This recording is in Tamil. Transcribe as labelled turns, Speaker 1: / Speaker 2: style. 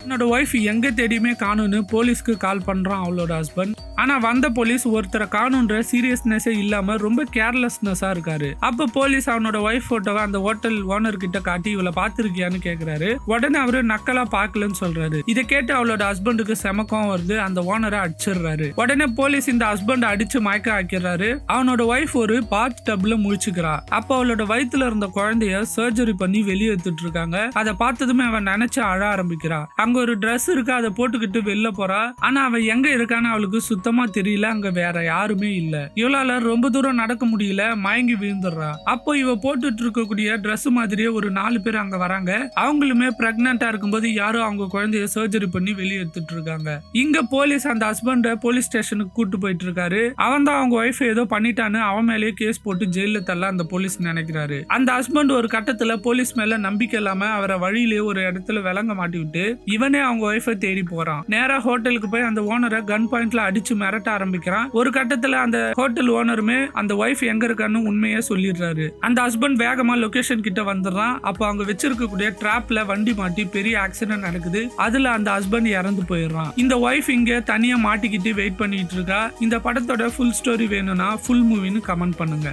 Speaker 1: என்னோட ஒய்ஃப் எங்க தேடியுமே காணும்னு போலீஸ்க்கு கால் பண்றான் அவளோட ஹஸ்பண்ட். ஆனா வந்த போலீஸ் ஒருத்தரை காணுன்ற சீரியஸ்னஸே இல்லாம ரொம்ப கேர்லெஸ்னஸா இருக்காரு. அப்ப போலீஸ் அவனோட ஒய்ஃப் போட்டோவை அந்த ஹோட்டல் ஓனர் கிட்ட காட்டி இவளை பாத்திருக்கியான்னு கேக்குறாரு. உடனே அவரு நக்கலா பாக்கலன்னு சொல்றாரு. இதை கேட்டு அவளோட ஹஸ்பண்டுக்கு செமக்கம் வருது. அந்த ஓனரை அடிச்சிடுறாரு. உடனே போலீஸ் இந்த ஹஸ்பண்ட் அடிச்சு மயக்க ஆக்கிறாரு. அவனோட ஒய்ஃப் ஒரு பாத் டப்ல முழிச்சுக்கிறா. அப்ப அவளோட வயித்துல இருந்த குழந்தைய சர்ஜரி பண்ணி வெளியே எடுத்துட்டு இருக்காங்க. அதை பார்த்ததுமே அவன் நினைச்சு அழ ஆரம்பிக்கிறா. அங்க ஒரு Dress இருக்கு, அதை போட்டுக்கிட்டு வெளில போறா. ஆனா அவ எங்க இருக்கான்னு அவளுக்கு சுத்தமா தெரியல. அங்க வேற யாருமே இல்ல. இவளால ரொம்ப தூரம் நடக்க முடியல, மயங்கி விழுந்துடுறா. அப்போ இவ போட்டுட்டு இருக்கக்கூடிய Dress மாதிரியே ஒரு 4 பேர் அங்க வராங்க. அவங்களுமே பிரெக்னண்டா இருக்கும்போது யாரும் அவங்க குழந்தைய சர்ஜரி பண்ணி வெளியே எடுத்துட்டு இருக்காங்க. இங்க போலீஸ் அந்த ஹஸ்பண்ட போலீஸ் ஸ்டேஷனுக்கு கூட்டு போயிட்டு இருக்காரு. அவன் தான் அவங்க ஒய்ஃப் ஏதோ பண்ணிட்டான்னு அவன் மேலேயே கேஸ் போட்டு ஜெயில தள்ள அந்த போலீஸ் நினைக்கிறாரு. அந்த ஹஸ்பண்ட் ஒரு கட்டத்துல போலீஸ் மேல நம்பிக்கை இல்லாம அவரை வழியிலேயே ஒரு இடத்துல விலங்க மாட்டி விட்டு இவனே அவங்க ஒய்ஃபை தேடி போறான். நேரா ஹோட்டலுக்கு போய் அந்த ஓனரை கன் பாயிண்ட்ல அடிச்சு மிரட்ட ஆரம்பிக்கிறான். ஒரு கட்டத்துல அந்த ஹோட்டல் ஓனருமே அந்த ஒய்ஃப் எங்க இருக்கான்னு உண்மையே சொல்லிடுறாரு. அந்த ஹஸ்பண்ட் வேகமா லொகேஷன் கிட்ட வந்துடுறான். அப்போ அவங்க வச்சிருக்கக்கூடிய டிராப்ல வண்டி மாட்டி பெரிய ஆக்சிடென்ட் நடக்குது. அதுல அந்த ஹஸ்பண்ட் இறந்து போயிடுறான். இந்த ஒய்ஃப் இங்க தனியா மாட்டிக்கிட்டு வெயிட் பண்ணிட்டு இருக்கா. இந்த படத்தோட ஃபுல் ஸ்டோரி வேணும்னா ஃபுல் மூவின்னு கமெண்ட் பண்ணுங்க.